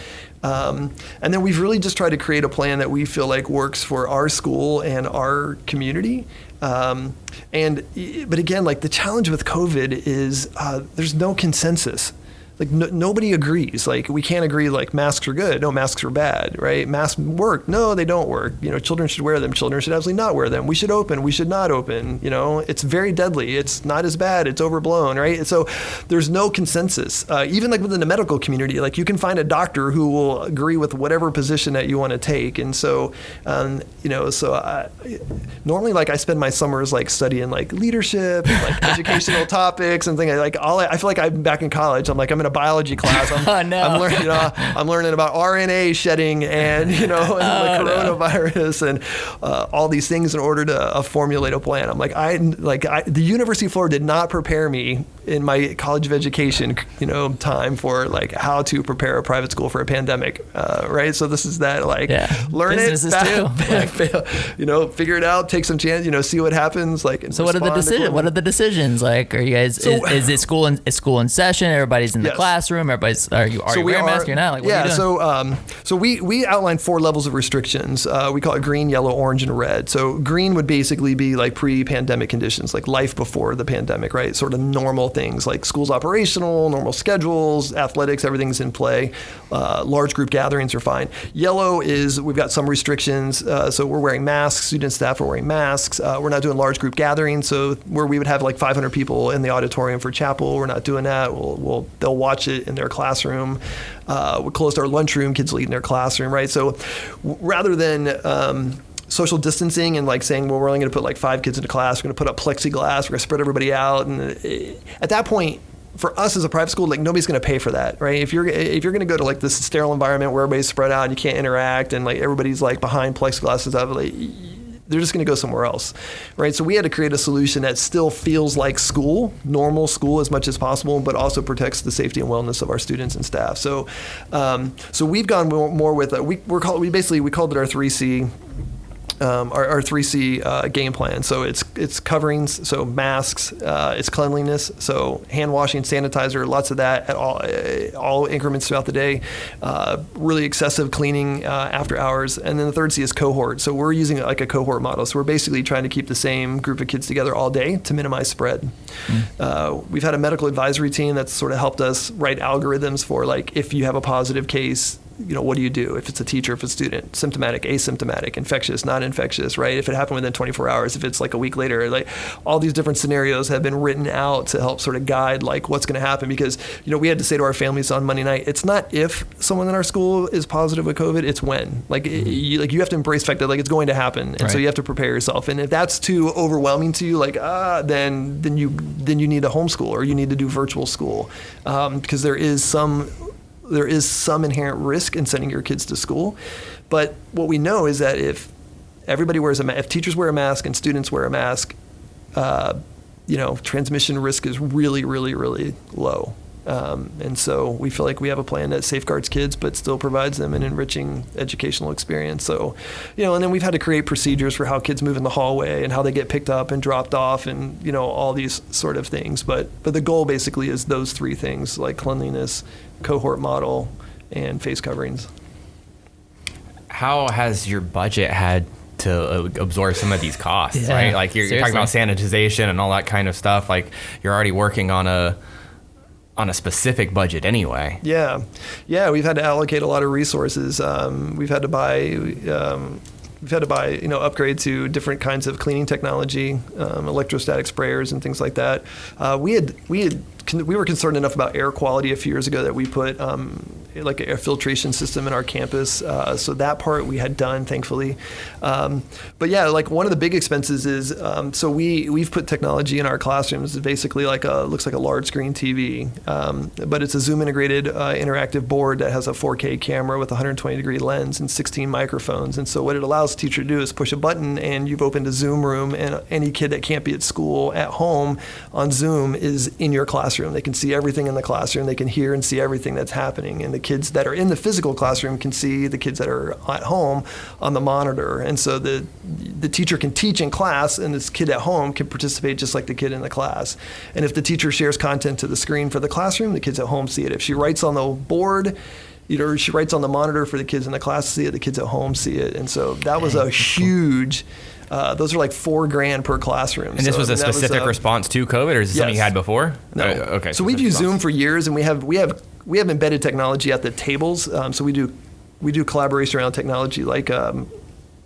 And then we've really just tried to create a plan that we feel like works for our school and our community. But again, like the challenge with COVID is there's no consensus. Like nobody agrees. Like we can't agree like masks are good. No, masks are bad, right? Masks work. No, they don't work. Children should wear them. Children should absolutely not wear them. We should open. We should not open. It's very deadly. It's not as bad. It's overblown, right? And so there's no consensus. Even like within the medical community, like you can find a doctor who will agree with whatever position that you want to take. And so, normally like I spend my summers like studying like leadership and like educational topics and things like I feel like I'm back in college. I'm in a biology class. I'm learning about RNA shedding and and the coronavirus and all these things in order to formulate a plan. I'm like the university floor did not prepare me in my college of education time for like how to prepare a private school for a pandemic, right? So this is that learn businesses it, figure it out, take some chance, see what happens. So what are the decisions? What are the decisions? Like, are you guys? Is it school in session? Everybody's in the classroom. Are you wearing masks? You're not. Like, what are you doing? So we outlined 4 levels of restrictions. We call it green, yellow, orange, and red. So green would basically be like pre-pandemic conditions, like life before the pandemic, right? Sort of normal things like schools operational, normal schedules, athletics, everything's in play. Large group gatherings are fine. Yellow is we've got some restrictions. So we're wearing masks. Student staff are wearing masks. We're not doing large group gatherings. So where we would have like 500 people in the auditorium for chapel, we're not doing that. They'll watch it in their classroom. We closed our lunchroom. Kids will eat in their classroom, right? So rather than social distancing and like saying, well, we're only going to put like 5 kids in a class, we're going to put up plexiglass, we're going to spread everybody out. And at that point, for us as a private school, like nobody's going to pay for that, right? If you're going to go to like this sterile environment where everybody's spread out and you can't interact and like everybody's like behind plexiglass and stuff, like they're just going to go somewhere else, right? So we had to create a solution that still feels like school, normal school as much as possible, but also protects the safety and wellness of our students and staff. So, so we've gone more with we called it our 3C. Our 3C game plan. So it's coverings, so masks, it's cleanliness, so hand washing, sanitizer, lots of that at all increments throughout the day. Really excessive cleaning after hours, and then the third C is cohort. So we're using like a cohort model. So we're basically trying to keep the same group of kids together all day to minimize spread. We've had a medical advisory team that's sort of helped us write algorithms for like if you have a positive case, what do you do if it's a teacher, if it's a student, symptomatic, asymptomatic, infectious, not infectious, right? If it happened within 24 hours, if it's like a week later, like all these different scenarios have been written out to help sort of guide like what's going to happen, because we had to say to our families on Monday night, it's not if someone in our school is positive with COVID, it's when. Like you have to embrace the fact that like it's going to happen, and so you have to prepare yourself. And if that's too overwhelming to you, like then you need to homeschool or you need to do virtual school, because there is some inherent risk in sending your kids to school. But what we know is that if everybody wears if teachers wear a mask and students wear a mask, transmission risk is really, really, really low. And so we feel like we have a plan that safeguards kids, but still provides them an enriching educational experience. So, and then we've had to create procedures for how kids move in the hallway and how they get picked up and dropped off and, all these sort of things. But the goal basically is those three things, like cleanliness, cohort model, and face coverings. How has your budget had to absorb some of these costs, right? Like you're talking about sanitization and all that kind of stuff. Like you're already working on a specific budget anyway. Yeah, we've had to allocate a lot of resources. We've had to buy upgrade to different kinds of cleaning technology, electrostatic sprayers and things like that. We were concerned enough about air quality a few years ago that we put like a filtration system in our campus. So that part we had done, thankfully. But yeah, like one of the big expenses is, so we've put technology in our classrooms. It's basically looks like a large screen TV, but it's a Zoom integrated interactive board that has a 4K camera with a 120-degree lens and 16 microphones. And so what it allows the teacher to do is push a button and you've opened a Zoom room, and any kid that can't be at school at home on Zoom is in your classroom. They can see everything in the classroom. They can hear and see everything that's happening. And the kids that are in the physical classroom can see the kids that are at home on the monitor. And so the teacher can teach in class, and this kid at home can participate just like the kid in the class. And if the teacher shares content to the screen for the classroom, the kids at home see it. If she writes on the board, she writes on the monitor for the kids in the class to see it, the kids at home see it. And so that was a huge... those are like $4,000 per classroom. And this was a specific response to COVID, or is this something you had before? No. Okay. So we've used Zoom for years, and we have embedded technology at the tables. So we do collaboration around technology, like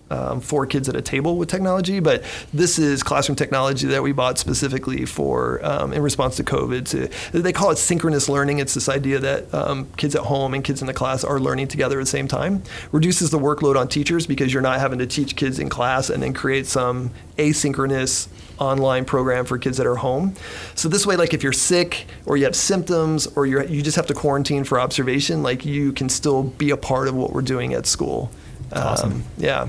4 kids at a table with technology. But this is classroom technology that we bought specifically for in response to COVID. They call it synchronous learning. It's this idea that kids at home and kids in the class are learning together at the same time. Reduces the workload on teachers because you're not having to teach kids in class and then create some asynchronous online program for kids that are home. So this way, like if you're sick or you have symptoms or you just have to quarantine for observation, like you can still be a part of what we're doing at school. Awesome. Yeah.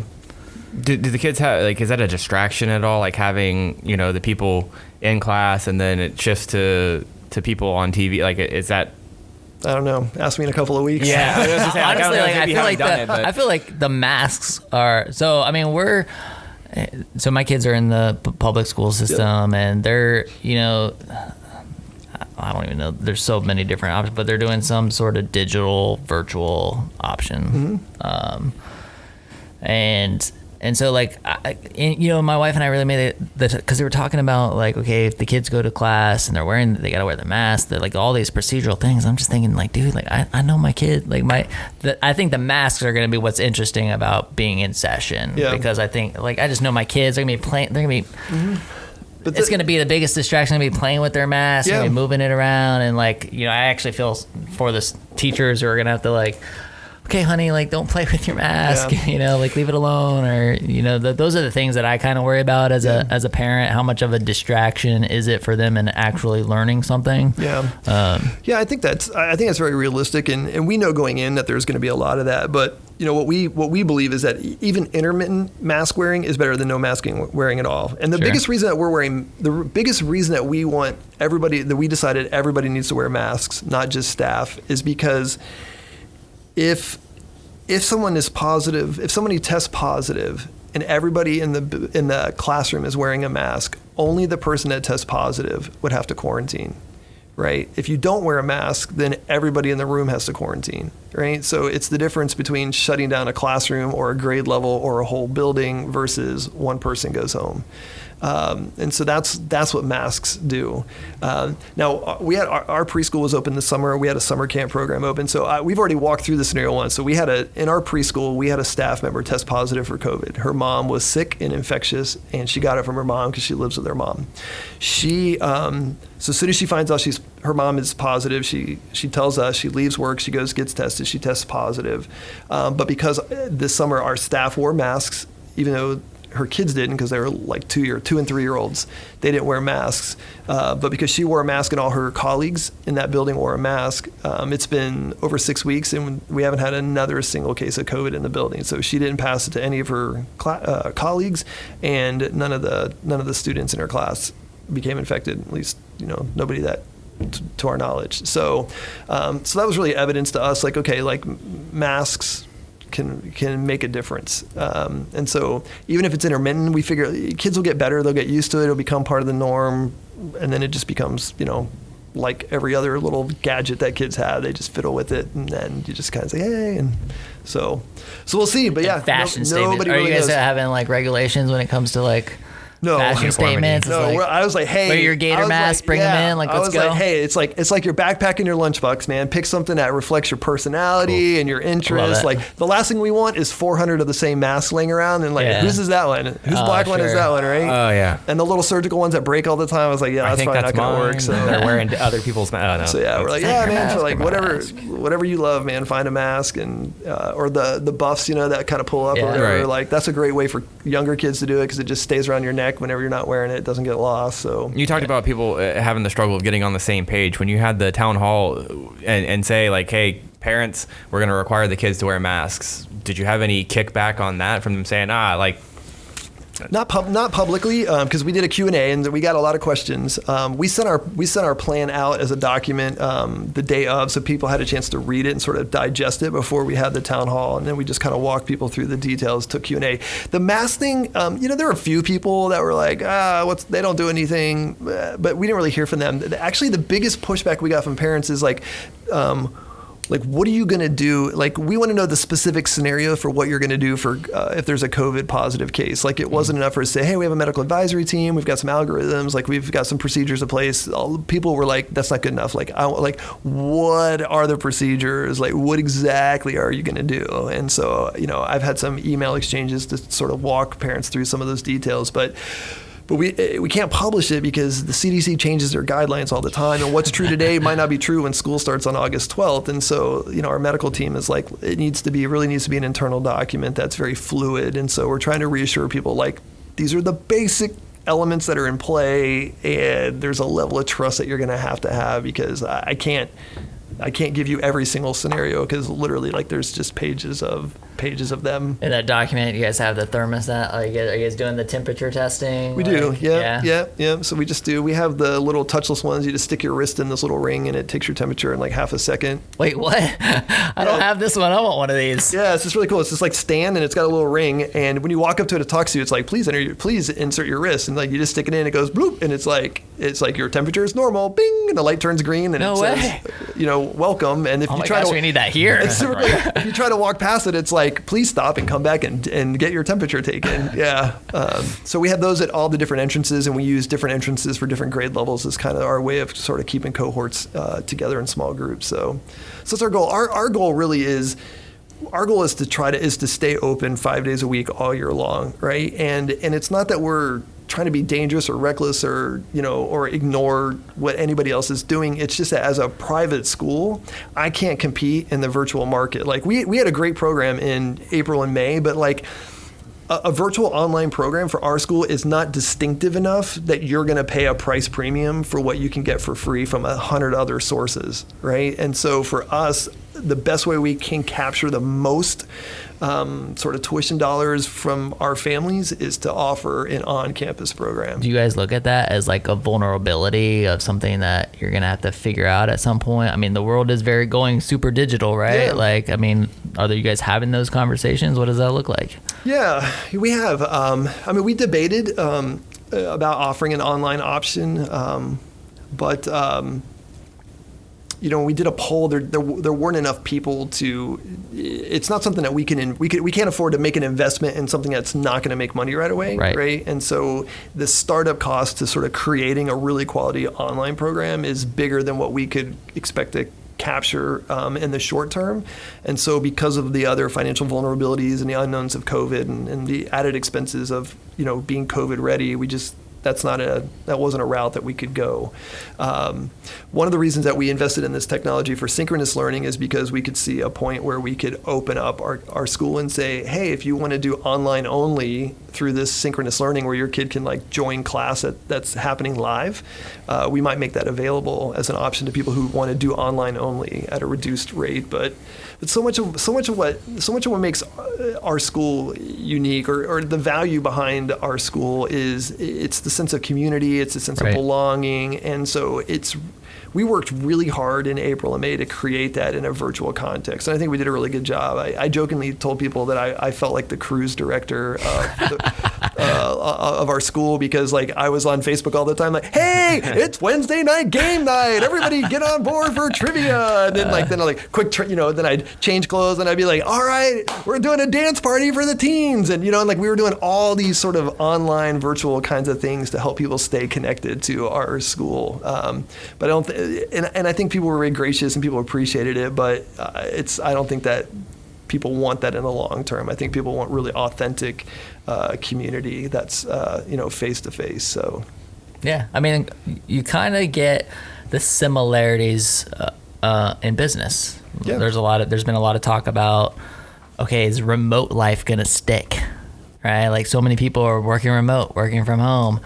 Do the kids have, like, is that a distraction at all? Like having, the people in class and then it shifts to people on TV? Like, is that... I don't know. Ask me in a couple of weeks. Yeah. Honestly, I feel like the masks are... So, I mean, so my kids are in the public school system, and they're, I don't even know. There's so many different options, but they're doing some sort of digital, virtual option. Mm-hmm. And so, like, my wife and I really made it because they were talking about, like, okay, if the kids go to class and they got to wear the mask, they're like all these procedural things. I'm just thinking, like, dude, like, I know my kid, like, I think the masks are going to be what's interesting about being in session, because I think, like, I just know my kids are going to be playing, they're going to be, but it's going to be the biggest distraction, to be playing with their masks, and moving it around. And, like, I actually feel for the teachers who are going to have to, like, okay, honey, like don't play with your mask, Yeah. you know, like leave it alone, or you know, those are the things that I kind of worry about as a parent. How much of a distraction is it for them in actually learning something? Yeah. I think that's very realistic, and we know going in that there's going to be a lot of that. But you know, what we believe is that even intermittent mask wearing is better than no masking wearing at all. And the biggest reason that we want everybody, that we decided everybody needs to wear masks, not just staff, is because if someone is positive, if somebody tests positive, and everybody in the classroom is wearing a mask, only the person that tests positive would have to quarantine, right? If you don't wear a mask, then everybody in the room has to quarantine, right? So it's the difference between shutting down a classroom or a grade level or a whole building versus one person goes home. And so that's what masks do. Now we had our preschool was open this summer. We had a summer camp program open. So we've already walked through the scenario once. So in our preschool, we had a staff member test positive for COVID. Her mom was sick and infectious, and she got it from her mom because she lives with her mom. So as soon as she finds out her mom is positive, she tells us, she leaves work, she goes, gets tested, she tests positive. But because this summer our staff wore masks, even though her kids didn't, because they were like 2 and 3 year olds, they didn't wear masks. But because she wore a mask and all her colleagues in that building wore a mask, it's been over 6 weeks and we haven't had another single case of COVID in the building. So she didn't pass it to any of her colleagues, and none of the students in her class became infected. At least, you know, nobody that to our knowledge. So that was really evidence to us, like, okay, like masks can make a difference. And so even if it's intermittent, we figure kids will get better, they'll get used to it, it'll become part of the norm, and then it just becomes, you know, like every other little gadget that kids have, they just fiddle with it, and then you just kind of say, hey, and so we'll see. But yeah, fashion statements. Are you guys having like regulations when it comes to like fashion statements? No, like, I was like, hey, wear your gator mask, bring them in, like, let's go. Like, hey, it's like your backpack and your lunchbox, man. Pick something that reflects your personality and your interests. Like, the last thing we want is 400 of the same masks laying around, and like, whose is that one? Whose black one is that one, right? Oh, yeah. And the little surgical ones that break all the time, I was like, yeah, that's probably not going to work. So they're wearing other people's masks. So yeah, we're like, yeah, man, for like whatever you love, man, find a mask, and or the buffs, you know, that kind of pull up or whatever. Right. Like, that's a great way for younger kids to do it, because it just stays around your neck whenever you're not wearing it doesn't get lost. So you talked about people having the struggle of getting on the same page. When you had the town hall and say like, hey, parents, we're going to require the kids to wear masks, did you have any kickback on that from them saying, like, not publicly, because we did a Q&A and we got a lot of questions. We sent our plan out as a document the day of, so people had a chance to read it and sort of digest it before we had the town hall, and then we just kind of walked people through the details, took Q&A. The mask thing, you know, there were a few people that were like, they don't do anything, but we didn't really hear from them. Actually, the biggest pushback we got from parents is like, what are you going to do? Like, we want to know the specific scenario for what you're going to do for if there's a COVID positive case. Like, it wasn't enough for us to say, hey, we have a medical advisory team, we've got some algorithms, like we've got some procedures in place. People were like, that's not good enough. Like, what are the procedures? Like, what exactly are you going to do? And so, you know, I've had some email exchanges to sort of walk parents through some of those details, but we can't publish it because the CDC changes their guidelines all the time, and what's true today might not be true when school starts on August 12th. And so, you know, our medical team is like, it really needs to be an internal document that's very fluid. And so we're trying to reassure people, like, these are the basic elements that are in play, and there's a level of trust that you're going to have, because I can't give you every single scenario, because literally, like, there's just pages of them. In that document, you guys have the thermostat. Are you guys doing the temperature testing? We do. Yeah. So we have the little touchless ones. You just stick your wrist in this little ring, and it takes your temperature in like half a second. Wait, what? I don't have this one. I want one of these. Yeah, it's just really cool. It's just like stand, and it's got a little ring. And when you walk up to it to talk to you, it's like, please insert your wrist, and like you just stick it in, it goes bloop, and it's like your temperature is normal. Bing, and the light turns green, and says, you know, welcome. And if we need that here. It's super cool. If you try to walk past it, it's like, please stop and come back and get your temperature taken. Yeah. So we have those at all the different entrances, and we use different entrances for different grade levels as kind of our way of sort of keeping cohorts together in small groups. So that's our goal. Our goal really is, to stay open 5 days a week all year long, right? And it's not that we're trying to be dangerous or reckless or, or ignore what anybody else is doing. It's just that as a private school, I can't compete in the virtual market. Like we had a great program in April and May, but like a virtual online program for our school is not distinctive enough that you're going to pay a price premium for what you can get for free from 100 other sources, right? And so for us, the best way we can capture the most sort of tuition dollars from our families is to offer an on-campus program. Do you guys look at that as like a vulnerability of something that you're going to have to figure out at some point? I mean, the world is going super digital, right? Yeah. Like, I mean, are you guys having those conversations? What does that look like? Yeah, we have. We debated about offering an online option, but when we did a poll, there weren't enough people to. It's not something that we can't afford to make an investment in something that's not going to make money right away, right? And so the startup cost to sort of creating a really quality online program is bigger than what we could expect to capture in the short term. And so because of the other financial vulnerabilities and the unknowns of COVID and the added expenses of being COVID ready, that wasn't a route that we could go. One of the reasons that we invested in this technology for synchronous learning is because we could see a point where we could open up our school and say, hey, if you want to do online only through this synchronous learning where your kid can like join class that's happening live, we might make that available as an option to people who want to do online only at a reduced rate. But so much of what makes our school unique or the value behind our school is it's the sense of community, it's a sense of belonging, and so we worked really hard in April and May to create that in a virtual context. And I think we did a really good job. I jokingly told people that I felt like the cruise director of our school because like I was on Facebook all the time like, hey, it's Wednesday night game night. Everybody get on board for trivia. And then then I like then I'd change clothes and I'd be like, all right, we're doing a dance party for the teens. And, and like we were doing all these sort of online virtual kinds of things to help people stay connected to our school. But I don't and I think people were very gracious and people appreciated it, but I don't think that people want that in the long term. I think people want really authentic community that's face to face. So yeah, I mean, you kind of get the similarities in business. Yeah. There's been a lot of talk about, okay, is remote life gonna stick, right? Like so many people are working remote, working from home.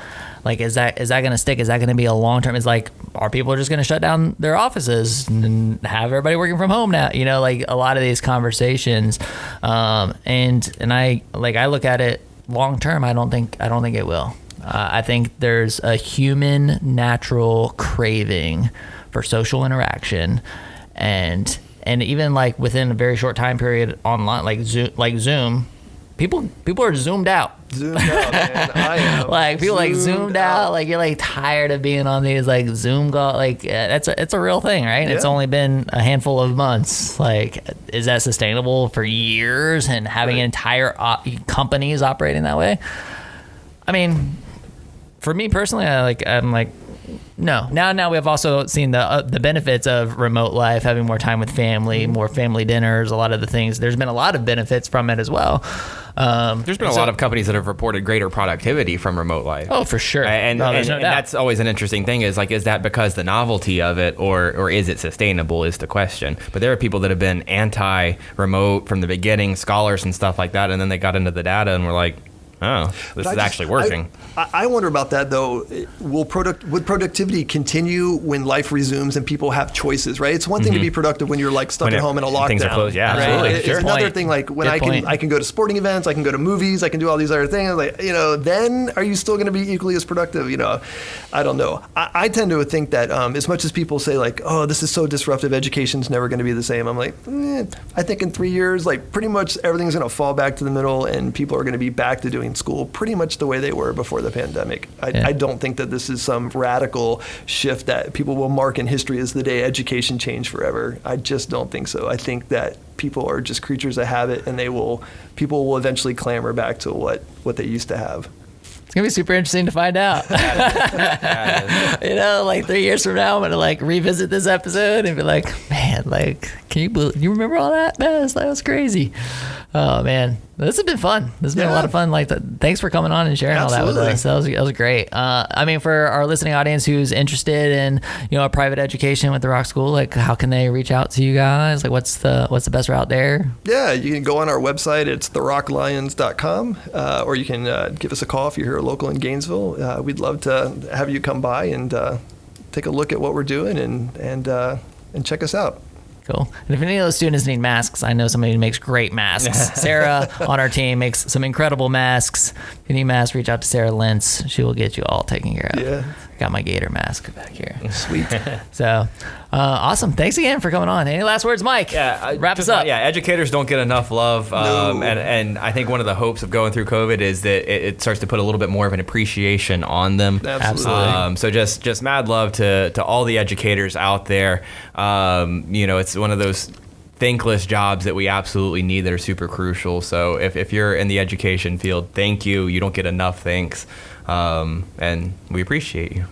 Like, is that going to stick? Is that going to be a long term? It's like, are people just going to shut down their offices and have everybody working from home now? Like a lot of these conversations, and I look at it long term. I don't think it will. I think there's a human natural craving for social interaction, and even like within a very short time period online, like Zoom. People are zoomed out. Zoomed out, man. I am. Like people like zoomed out. Like you're like tired of being on these like Zoom call. Like it's a real thing, right? Yeah. It's only been a handful of months. Like, is that sustainable for years and having entire companies operating that way? I mean, for me personally, I'm like. No. Now we have also seen the benefits of remote life, having more time with family, more family dinners, a lot of the things. There's been a lot of benefits from it as well. There's been a lot of companies that have reported greater productivity from remote life. Oh, for sure. And that's always an interesting thing is that because the novelty of it or is it sustainable is the question. But there are people that have been anti-remote from the beginning, scholars and stuff like that, and then they got into the data and were like, oh, this is actually working. I wonder about that, though. Would productivity continue when life resumes and people have choices, right? It's one thing to be productive when you're like stuck at home in a lockdown. Things are closed, yeah, right? absolutely. It's another thing like when I can go to sporting events, I can go to movies, I can do all these other things. Like, then are you still going to be equally as productive? I don't know. I tend to think that as much as people say like, oh, this is so disruptive, education's never going to be the same. I'm like, I think in 3 years, like pretty much everything's going to fall back to the middle and people are going to be back to doing school pretty much the way they were before the pandemic. I don't think that this is some radical shift that people will mark in history as the day education changed forever. I just don't think so. I think that people are just creatures of habit and people will eventually clamor back to what they used to have. It's going to be super interesting to find out. Like 3 years from now, I'm going to like revisit this episode and be like, man, like, you remember all that? Man, that was crazy. Oh man, This has been fun. This has been a lot of fun. Like, thanks for coming on and sharing all that with us. That was great. I mean, for our listening audience who's interested in, a private education with the Rock School, like, how can they reach out to you guys? Like, what's the best route there? Yeah, you can go on our website. It's therocklions.com, or you can give us a call if you're here local in Gainesville. We'd love to have you come by and take a look at what we're doing and check us out. Cool. And if any of those students need masks, I know somebody who makes great masks. Sarah on our team makes some incredible masks. If you need masks, reach out to Sarah Lentz. She will get you all taken care of. Yeah. Got my gator mask back here. Sweet. So, awesome. Thanks again for coming on. Any last words, Mike? Yeah, wrap us up. Yeah, educators don't get enough love. No. And I think one of the hopes of going through COVID is that it starts to put a little bit more of an appreciation on them. Absolutely. So just mad love to all the educators out there. It's one of those thankless jobs that we absolutely need that are super crucial. So if you're in the education field, thank you. You don't get enough thanks. And we appreciate you.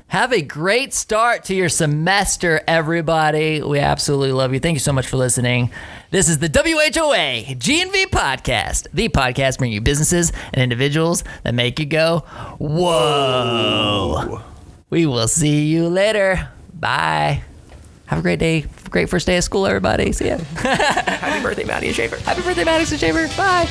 Have a great start to your semester, everybody. We absolutely love you. Thank you so much for listening. This is the WHOA GNV podcast, the podcast bringing you businesses and individuals that make you go, whoa. We will see you later. Bye. Have a great day. Great first day of school, everybody. See ya. Happy birthday, Maddie and Schaefer. Happy birthday, Maddox and Shaver. Bye.